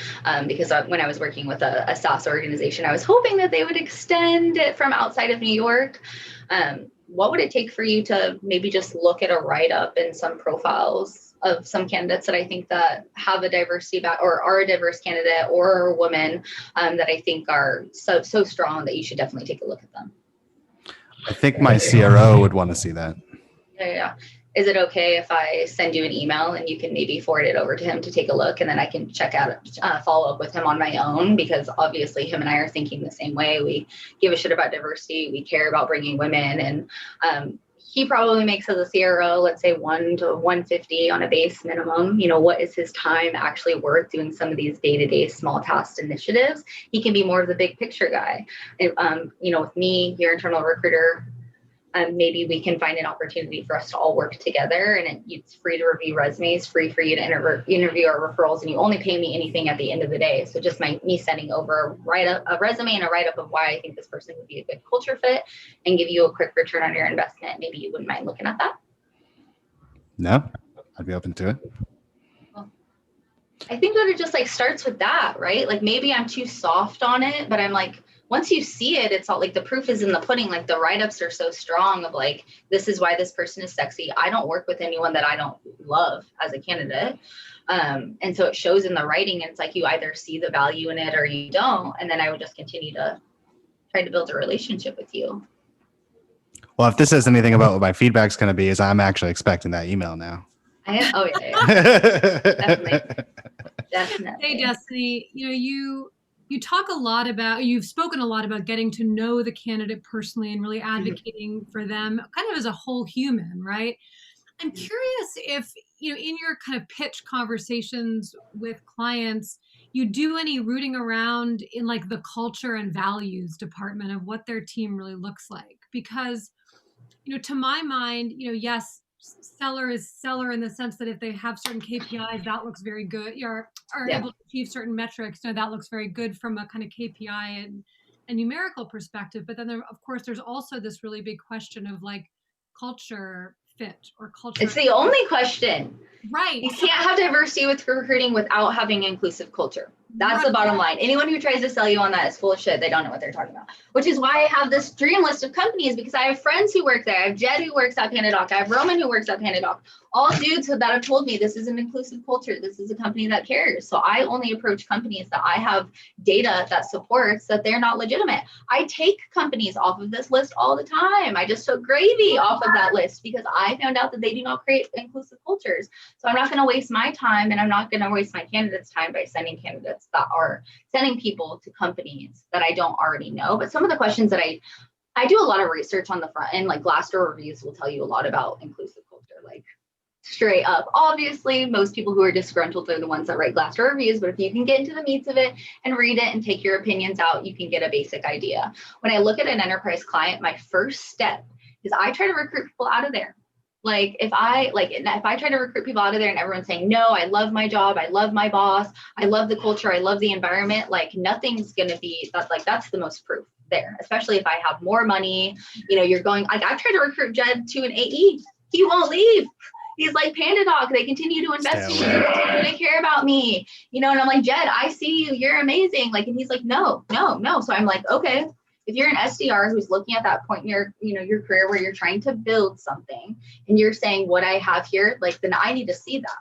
because when I was working with a SaaS organization, I was hoping that they would extend it from outside of New York. What would it take for you to maybe just look at a write-up and some profiles of some candidates that I think that have a diversity or are a diverse candidate or are a woman that I think are so strong that you should definitely take a look at them? I think my CRO would want to see that. Yeah. Is it okay if I send you an email and you can maybe forward it over to him to take a look, and then I can check out, follow up with him on my own? Because obviously him and I are thinking the same way. We give a shit about diversity. We care about bringing women, and he probably makes as a CRO, let's say 1 to 150 on a base minimum. What is his time actually worth doing some of these day-to-day small task initiatives? He can be more of the big picture guy. With me, your internal recruiter, maybe we can find an opportunity for us to all work together, and it's free to review resumes, free for you to interview our referrals, and you only pay me anything at the end of the day. So just me sending over a resume and a write-up of why I think this person would be a good culture fit and give you a quick return on your investment. Maybe you wouldn't mind looking at that. No, I'd be open to it. Well, I think that it just starts with that, right? Maybe I'm too soft on it, but I'm once you see it, it's all the proof is in the pudding. The write-ups are so strong of this is why this person is sexy. I don't work with anyone that I don't love as a candidate. And so it shows in the writing, and it's you either see the value in it or you don't. And then I would just continue to try to build a relationship with you. Well, if this says anything about what my feedback's going to be, is I'm actually expecting that email now. Yeah. Definitely. Hey, Destiny, you talk a lot about, you've spoken a lot about getting to know the candidate personally and really advocating for them kind of as a whole human, right? I'm curious if, in your kind of pitch conversations with clients, you do any rooting around in the culture and values department of what their team really looks like. Because, to my mind, yes, seller is seller in the sense that if they have certain KPIs, that looks very good. Are able to achieve certain metrics, that looks very good from a kind of KPI and numerical perspective. But then of course, there's also this really big question of culture fit or culture. It's the only question. Right. You can't have diversity with recruiting without having inclusive culture. That's the bottom line. Anyone who tries to sell you on that is full of shit. They don't know what they're talking about, which is why I have this dream list of companies, because I have friends who work there. I have Jed who works at PandaDoc. I have Roman who works at PandaDoc. All dudes that have told me this is an inclusive culture. This is a company that cares. So I only approach companies that I have data that supports that they're not legitimate. I take companies off of this list all the time. I just took Gravy off of that list because I found out that they do not create inclusive cultures. So I'm not going to waste my time, and I'm not going to waste my candidates' time by sending candidates that are sending people to companies that I don't already know. But some of the questions that I do a lot of research on the front end, Glassdoor reviews will tell you a lot about inclusive culture, straight up. Obviously, most people who are disgruntled are the ones that write Glassdoor reviews, but if you can get into the meats of it and read it and take your opinions out, you can get a basic idea. When I look at an enterprise client, my first step is I try to recruit people out of there. If I try to recruit people out of there and everyone's saying, no, I love my job, I love my boss, I love the culture, I love the environment, nothing's going to be that's the most proof there, especially if I have more money. You're going, I've tried to recruit Jed to an AE. He won't leave. He's PandaDoc. They continue to invest in me. They continue to care about me. And I'm like, Jed, I see you. You're amazing. And he's like, no. So I'm like, okay. If you're an SDR who's looking at that point in your career where you're trying to build something and you're saying what I have here, then I need to see that.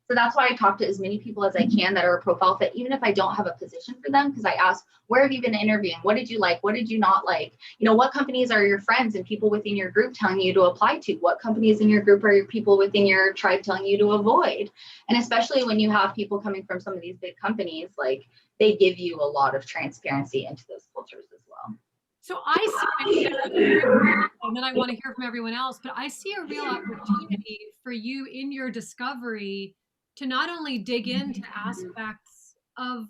So that's why I talk to as many people as I can that are a profile fit, even if I don't have a position for them, because I ask, where have you been interviewing? What did you like? What did you not like? What companies are your friends and people within your group telling you to apply to? What companies in your group are your people within your tribe telling you to avoid? And especially when you have people coming from some of these big companies, they give you a lot of transparency into those cultures as well. So I see, and then I want to hear from everyone else, but I see a real opportunity for you in your discovery to not only dig into aspects of,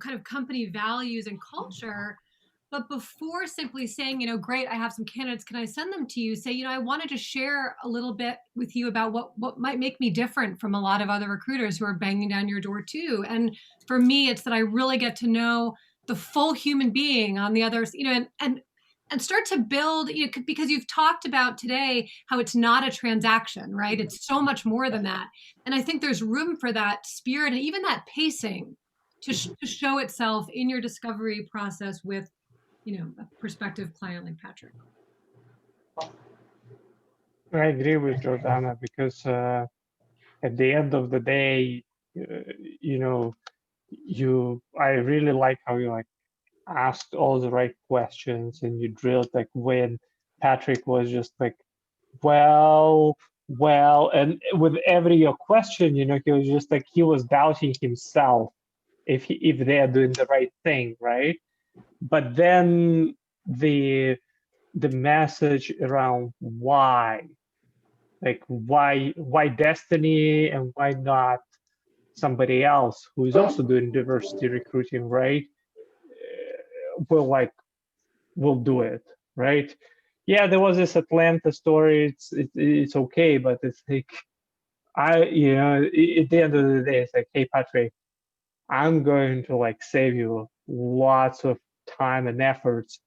kind of company values and culture, but before simply saying, great, I have some candidates, can I send them to you? Say, I wanted to share a little bit with you about what might make me different from a lot of other recruiters who are banging down your door too. And for me, it's that I really get to know the full human being on the others, and start to build, because you've talked about today how it's not a transaction, right? It's so much more than that. And I think there's room for that spirit and even that pacing to show itself in your discovery process with, a prospective client like Patrick. I agree with Jordana because at the end of the day, I really like how you asked all the right questions and you drilled when Patrick was just well, and with every question, he was just he was doubting himself if they are doing the right thing, right? But then the the message around why, like why Destiny and why not somebody else who is also doing diversity recruiting, right? Will do it, right? Yeah, there was this Atlanta story. It's okay, but it's like at the end of the day, it's like, hey Patrick, I'm going to like save you lots of time and efforts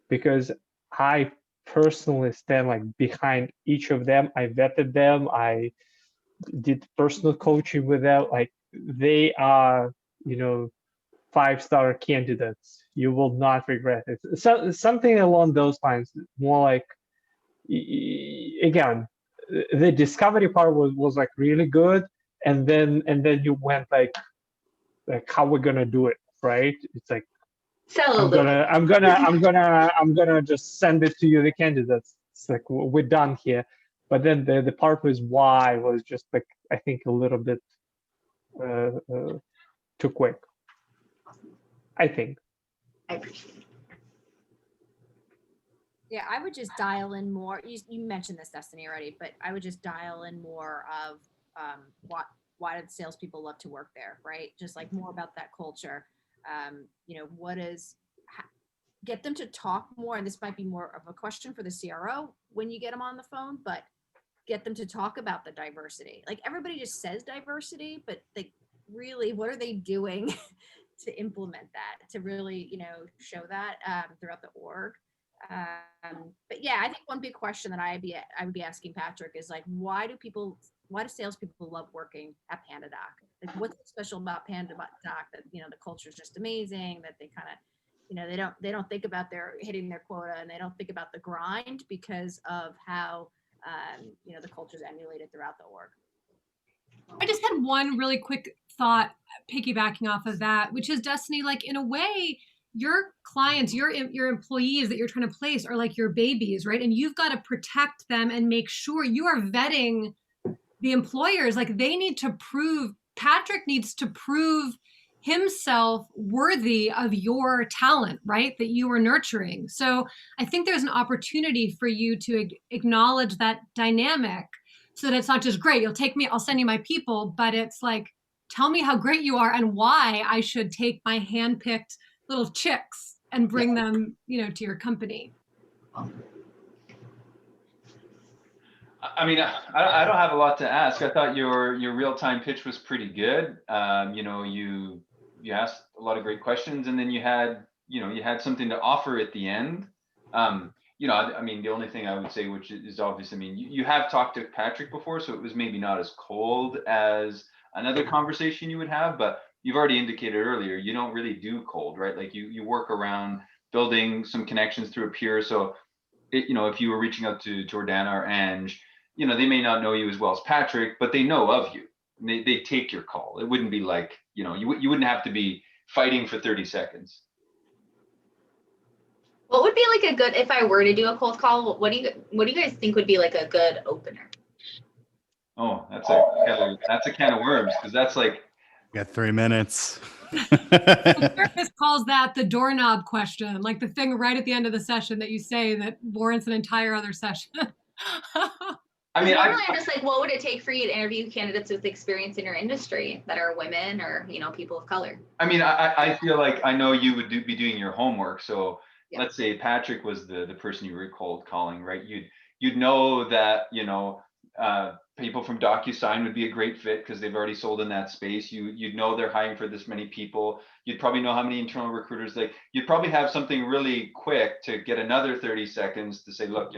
because I personally stand like behind each of them. I vetted them. I did personal coaching with them. Like they are, 5-star candidates. You will not regret it. So something along those lines. More like, again, the discovery part was like really good, and then you went like how we're gonna do it, right? It's like I'm gonna just send it to you, the candidates. It's like we're done here. But then the part was why was just like I think a little bit too quick. I think. I appreciate it. Yeah, I would just dial in more. You mentioned this, Destiny, already, but I would just dial in more of why do the salespeople love to work there, right? Just like more about that culture. Get them to talk more, and this might be more of a question for the CRO when you get them on the phone, but get them to talk about the diversity. Like everybody just says diversity, but they really, what are they doing to implement that, to really, show that throughout the org. But yeah, I think one big question that I would be asking Patrick is like, why do salespeople love working at PandaDoc? Like, what's special about PandaDoc that the culture is just amazing, that they kind of, they don't think about their hitting their quota, and they don't think about the grind because of how the culture is emulated throughout the org. I just had one really quick thought piggybacking off of that, which is, Destiny, like in a way, your clients, your employees that you're trying to place are like your babies, right? And you've got to protect them and make sure you are vetting the employers. Like Patrick needs to prove himself worthy of your talent, right? That you are nurturing. So I think there's an opportunity for you to acknowledge that dynamic, so that it's not just great, you'll take me, I'll send you my people, but it's like, tell me how great you are and why I should take my handpicked little chicks and bring them, to your company. I mean, I don't have a lot to ask. I thought your real-time pitch was pretty good. You asked a lot of great questions, and then you had something to offer at the end. I mean, the only thing I would say, which is obvious, I mean, you have talked to Patrick before, so it was maybe not as cold as another conversation you would have, but you've already indicated earlier, you don't really do cold, right? Like you work around building some connections through a peer. So, if you were reaching out to Jordana or Ange, they may not know you as well as Patrick, but they know of you. They take your call. It wouldn't be like, you wouldn't have to be fighting for 30 seconds. What would be like a good, if I were to do a cold call, what do you guys think would be like a good opener? Oh, that's a can of worms, because that's like, You got 3 minutes. Therapist calls that the doorknob question, like the thing right at the end of the session that you say that warrants an entire other session. I mean, normally I'm just like, what would it take for you to interview candidates with experience in your industry that are women or people of color? I mean, I feel like I know you would be doing your homework. So yeah. Let's say Patrick was the person you were cold calling, right? You'd know that people from DocuSign would be a great fit because they've already sold in that space. You'd know they're hiring for this many people. You'd probably know how many internal recruiters you'd probably have something really quick to get another 30 seconds to say, look,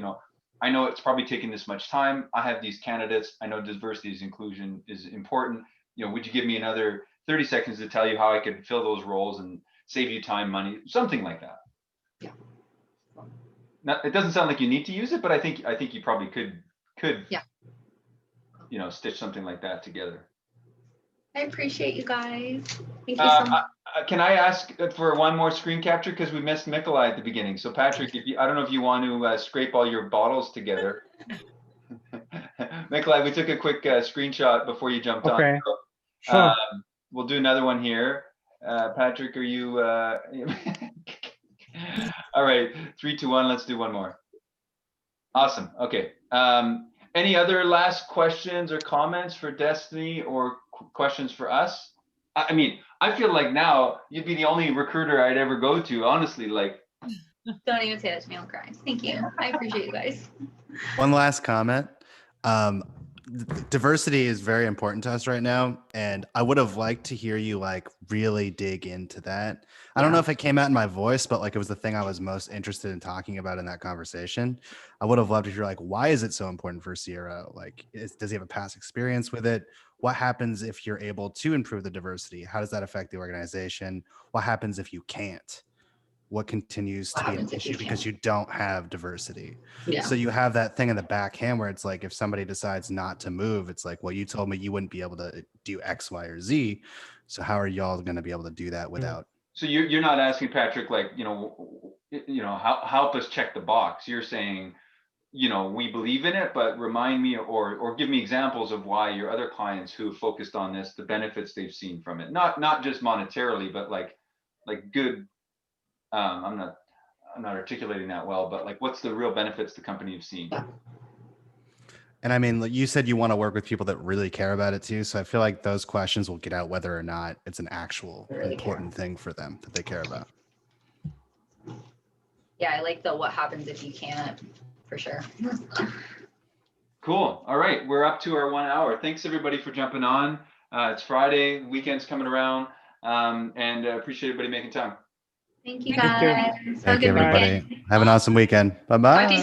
I know it's probably taking this much time. I have these candidates. I know diversity is inclusion is important. Would you give me another 30 seconds to tell you how I could fill those roles and save you time, money, something like that. Yeah. Now, it doesn't sound like you need to use it, but I think you probably could yeah. Stitch something like that together. I appreciate you guys. Thank you so much. Can I ask for one more screen capture, because we missed Mikalai at the beginning? So Patrick, I don't know if you want to scrape all your bottles together. Mikalai, we took a quick screenshot before you jumped on. Okay. So, Sure. We'll do another one here. Patrick, are you? All right, 3, 2, 1. Let's do one more. Awesome. Okay. Any other last questions or comments for Destiny or questions for us? I mean, I feel like now you'd be the only recruiter I'd ever go to, honestly. Like, Don't even say that to me. I'll cry. Thank you. I appreciate you guys. One last comment. Diversity is very important to us right now, and I would have liked to hear you like really dig into that. I don't know if it came out in my voice, but like it was the thing I was most interested in talking about in that conversation. I would have loved to hear like, why is it so important for CRO? Like, does he have a past experience with it? What happens if you're able to improve the diversity? How does that affect the organization? What happens if you can't? What continues to be an issue because you don't have diversity? Yeah. So you have that thing in the backhand where it's like, if somebody decides not to move, it's like, well, you told me you wouldn't be able to do X, Y, or Z. So how are y'all going to be able to do that without? So you're not asking Patrick, like, help us check the box. You're saying, we believe in it, but remind me or give me examples of why your other clients who focused on this, the benefits they've seen from it. Not just monetarily, but like good. I'm not articulating that well, but like, what's the real benefits the company have seen? And I mean, like you said, you want to work with people that really care about it too. So I feel like those questions will get out whether or not it's an actual important thing for them that they care about. Yeah, I like the what happens if you can't, for sure. Cool. All right, we're up to our 1 hour. Thanks everybody for jumping on. It's Friday, weekend's coming around, and appreciate everybody making time. Thank you Thank guys. you. Have a Thank you, good everybody. weekend. Have an awesome weekend. Bye-bye. Talk to you